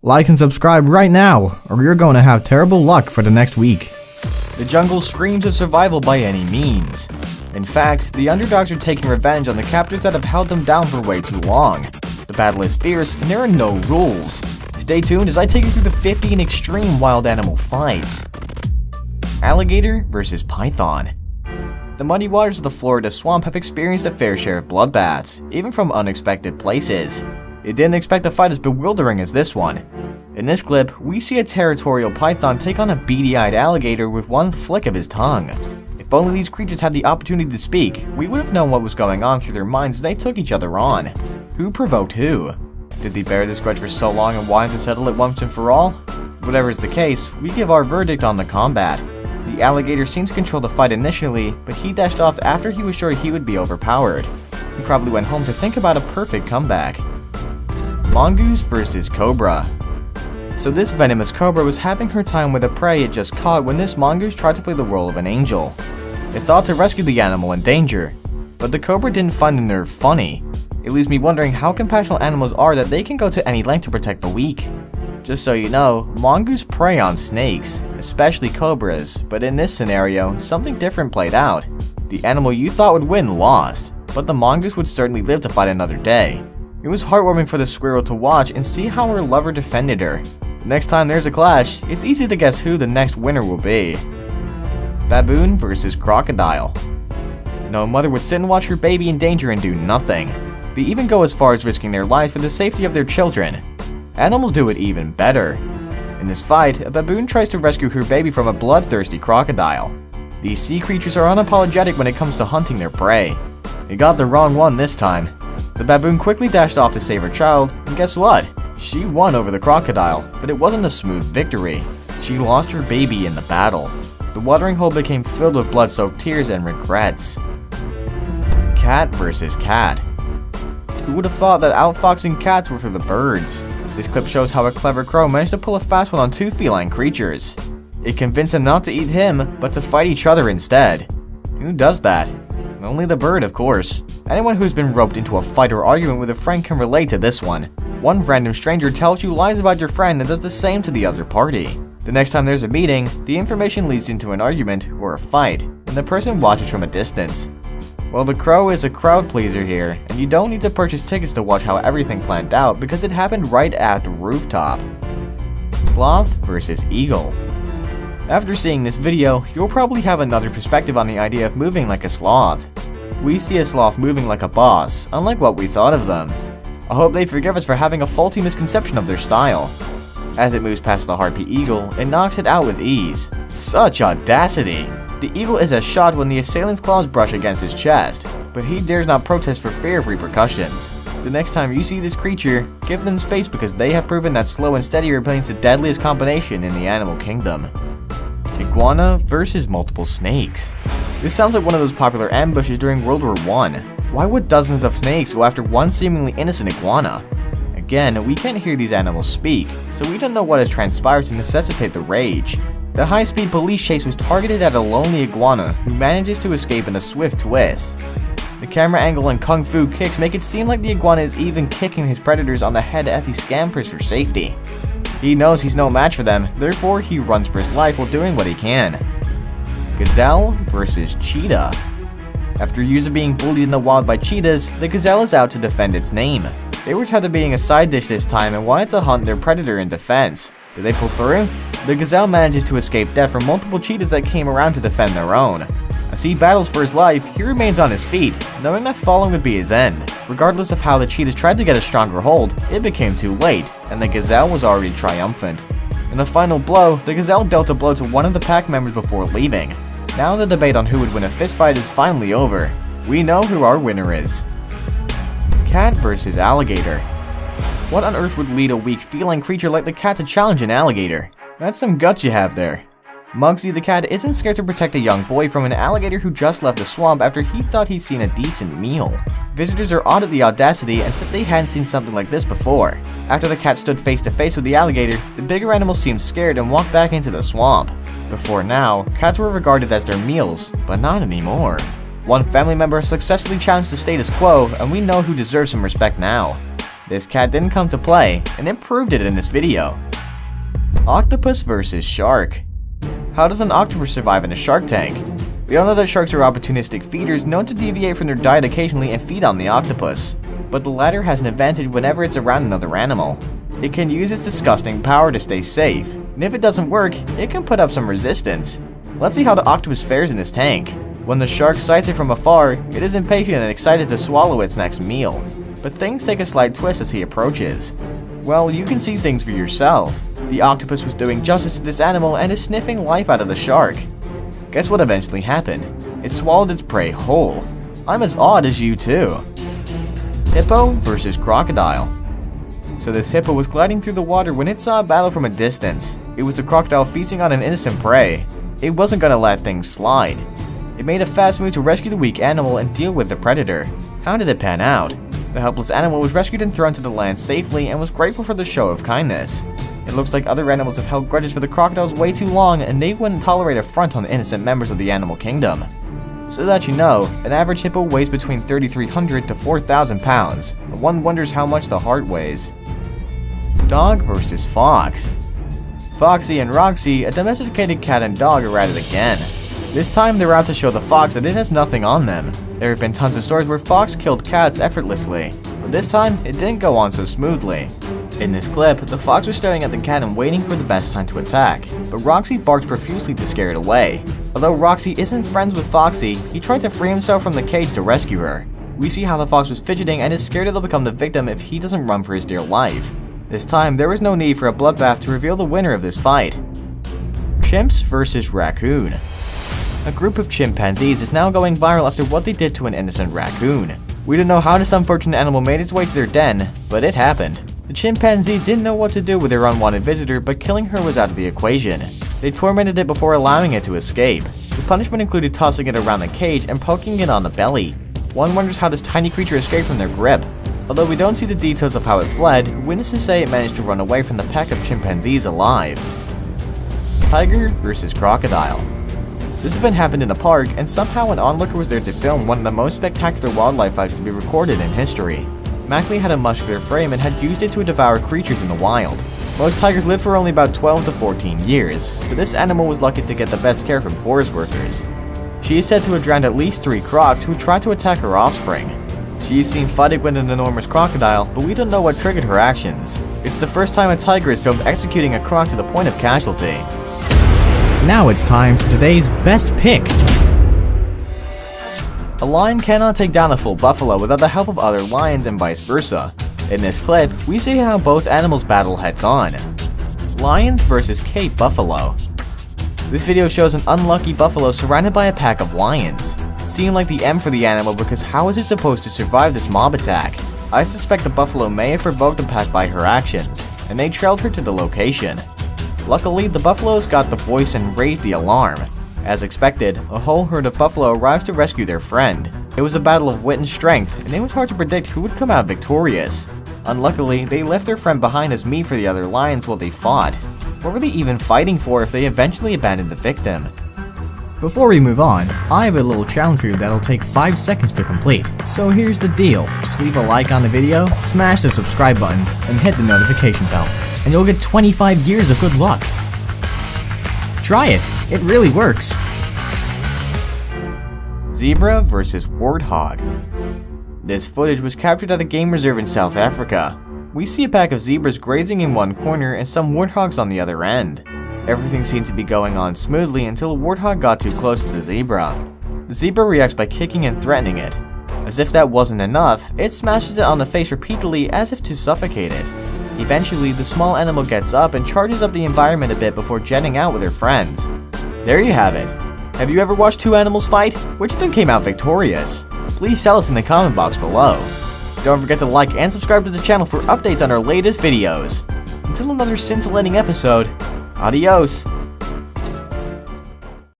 Like and subscribe right now, or you're going to have terrible luck for the next week. The jungle screams of survival by any means. In fact, the underdogs are taking revenge on the captors that have held them down for way too long. The battle is fierce, and there are no rules. Stay tuned as I take you through the 50 extreme wild animal fights. Alligator vs. Python. The muddy waters of the Florida swamp have experienced a fair share of bloodbaths, even from unexpected places. You didn't expect a fight as bewildering as this one. In this clip, we see a territorial python take on a beady-eyed alligator with one flick of his tongue. If only these creatures had the opportunity to speak, we would have known what was going on through their minds as they took each other on. Who provoked who? Did they bear this grudge for so long and wanted to settle it once and for all? Whatever is the case, we give our verdict on the combat. The alligator seemed to control the fight initially, but he dashed off after he was sure he would be overpowered. He probably went home to think about a perfect comeback. Mongoose vs. Cobra. So this venomous cobra was having her time with a prey it just caught when this mongoose tried to play the role of an angel. It thought to rescue the animal in danger, but the cobra didn't find the nerve funny. It leaves me wondering how compassionate animals are that they can go to any length to protect the weak. Just so you know, mongoose prey on snakes, especially cobras, but in this scenario, something different played out. The animal you thought would win lost, but the mongoose would certainly live to fight another day. It was heartwarming for the squirrel to watch and see how her lover defended her. Next time there's a clash, it's easy to guess who the next winner will be. Baboon vs. Crocodile. No mother would sit and watch her baby in danger and do nothing. They even go as far as risking their lives for the safety of their children. Animals do it even better. In this fight, a baboon tries to rescue her baby from a bloodthirsty crocodile. These sea creatures are unapologetic when it comes to hunting their prey. They got the wrong one this time. The baboon quickly dashed off to save her child, and guess what? She won over the crocodile, but it wasn't a smooth victory. She lost her baby in the battle. The watering hole became filled with blood-soaked tears and regrets. Cat vs. cat. Who would have thought that outfoxing cats were for the birds? This clip shows how a clever crow managed to pull a fast one on two feline creatures. It convinced them not to eat him, but to fight each other instead. Who does that? Only the bird, of course. Anyone who's been roped into a fight or argument with a friend can relate to this one. One random stranger tells you lies about your friend and does the same to the other party. The next time there's a meeting, the information leads into an argument or a fight, and the person watches from a distance. Well, the crow is a crowd pleaser here, and you don't need to purchase tickets to watch how everything planned out because it happened right at the rooftop. Sloth vs. Eagle. After seeing this video, you'll probably have another perspective on the idea of moving like a sloth. We see a sloth moving like a boss, unlike what we thought of them. I hope they forgive us for having a faulty misconception of their style. As it moves past the harpy eagle, it knocks it out with ease. Such audacity! The eagle is a shot when the assailant's claws brush against his chest, but he dares not protest for fear of repercussions. The next time you see this creature, give them space because they have proven that slow and steady remains the deadliest combination in the animal kingdom. Iguana vs. multiple snakes. This sounds like one of those popular ambushes during World War I. Why would dozens of snakes go after one seemingly innocent iguana? Again, we can't hear these animals speak, so we don't know what has transpired to necessitate the rage. The high-speed police chase was targeted at a lonely iguana who manages to escape in a swift twist. The camera angle and kung fu kicks make it seem like the iguana is even kicking his predators on the head as he scampers for safety. He knows he's no match for them, therefore he runs for his life while doing what he can. Gazelle vs. Cheetah. After years of being bullied in the wild by cheetahs, the gazelle is out to defend its name. They were tired of being a side dish this time and wanted to hunt their predator in defense. Did they pull through? The gazelle manages to escape death from multiple cheetahs that came around to defend their own. As he battles for his life, he remains on his feet, knowing that falling would be his end. Regardless of how the cheetahs tried to get a stronger hold, it became too late, and the gazelle was already triumphant. In the final blow, the gazelle dealt a blow to one of the pack members before leaving. Now the debate on who would win a fistfight is finally over. We know who our winner is. Cat vs. alligator. What on earth would lead a weak feline creature like the cat to challenge an alligator? That's some guts you have there. Muggsy the cat isn't scared to protect a young boy from an alligator who just left the swamp after he thought he'd seen a decent meal. Visitors are awed at the audacity and said they hadn't seen something like this before. After the cat stood face to face with the alligator, the bigger animal seemed scared and walked back into the swamp. Before now, cats were regarded as their meals, but not anymore. One family member successfully challenged the status quo, and we know who deserves some respect now. This cat didn't come to play, and it proved it in this video. Octopus versus shark. How does an octopus survive in a shark tank? We all know that sharks are opportunistic feeders known to deviate from their diet occasionally and feed on the octopus. But the latter has an advantage whenever it's around another animal. It can use its disgusting power to stay safe, and if it doesn't work, it can put up some resistance. Let's see how the octopus fares in this tank. When the shark sights it from afar, it is impatient and excited to swallow its next meal. But things take a slight twist as he approaches. Well, you can see things for yourself. The octopus was doing justice to this animal and is sniffing life out of the shark. Guess what eventually happened? It swallowed its prey whole. I'm as awed as you too. Hippo versus crocodile. So this hippo was gliding through the water when it saw a battle from a distance. It was the crocodile feasting on an innocent prey. It wasn't gonna let things slide. It made a fast move to rescue the weak animal and deal with the predator. How did it pan out? The helpless animal was rescued and thrown to the land safely and was grateful for the show of kindness. It looks like other animals have held grudges for the crocodiles way too long, and they wouldn't tolerate affront on the innocent members of the animal kingdom. So that you know, an average hippo weighs between 3,300 to 4,000 pounds, and one wonders how much the heart weighs. Dog versus fox. Foxy and Roxy, a domesticated cat and dog, are at it again. This time they're out to show the fox that it has nothing on them. There have been tons of stories where fox killed cats effortlessly, but this time it didn't go on so smoothly. In this clip, the fox was staring at the cat and waiting for the best time to attack, but Roxy barked profusely to scare it away. Although Roxy isn't friends with Foxy, he tried to free himself from the cage to rescue her. We see how the fox was fidgeting and is scared it'll become the victim if he doesn't run for his dear life. This time, there was no need for a bloodbath to reveal the winner of this fight. Chimps versus raccoon. A group of chimpanzees is now going viral after what they did to an innocent raccoon. We don't know how this unfortunate animal made its way to their den, but it happened. The chimpanzees didn't know what to do with their unwanted visitor, but killing her was out of the equation. They tormented it before allowing it to escape. The punishment included tossing it around the cage and poking it on the belly. One wonders how this tiny creature escaped from their grip. Although we don't see the details of how it fled, witnesses say it managed to run away from the pack of chimpanzees alive. Tiger versus crocodile. This event happened in a park, and somehow an onlooker was there to film one of the most spectacular wildlife fights to be recorded in history. Mackley had a muscular frame and had used it to devour creatures in the wild. Most tigers live for only about 12 to 14 years, but this animal was lucky to get the best care from forest workers. She is said to have drowned at least 3 crocs who tried to attack her offspring. She is seen fighting with an enormous crocodile, but we don't know what triggered her actions. It's the first time a tiger is filmed executing a croc to the point of casualty. Now it's time for today's best pick. A lion cannot take down a full buffalo without the help of other lions and vice versa. In this clip, we see how both animals battle heads-on. Lions versus Cape buffalo. This video shows an unlucky buffalo surrounded by a pack of lions. It seemed like the end for the animal because how is it supposed to survive this mob attack? I suspect the buffalo may have provoked the pack by her actions, and they trailed her to the location. Luckily, the buffaloes got the voice and raised the alarm. As expected, a whole herd of buffalo arrives to rescue their friend. It was a battle of wit and strength, and it was hard to predict who would come out victorious. Unluckily, they left their friend behind as meat for the other lions while they fought. What were they even fighting for if they eventually abandoned the victim? Before we move on, I have a little challenge for you that'll take 5 seconds to complete. So here's the deal, just leave a like on the video, smash the subscribe button, and hit the notification bell, and you'll get 25 years of good luck. Try it, it really works. Zebra versus warthog. This footage was captured at a game reserve in South Africa. We see a pack of zebras grazing in one corner and some warthogs on the other end. Everything seemed to be going on smoothly until a warthog got too close to the zebra. The zebra reacts by kicking and threatening it. As if that wasn't enough, it smashes it on the face repeatedly as if to suffocate it. Eventually, the small animal gets up and charges up the environment a bit before jetting out with her friends. There you have it. Have you ever watched 2 animals fight? Which of them came out victorious? Please tell us in the comment box below. Don't forget to like and subscribe to the channel for updates on our latest videos. Until another scintillating episode, adios!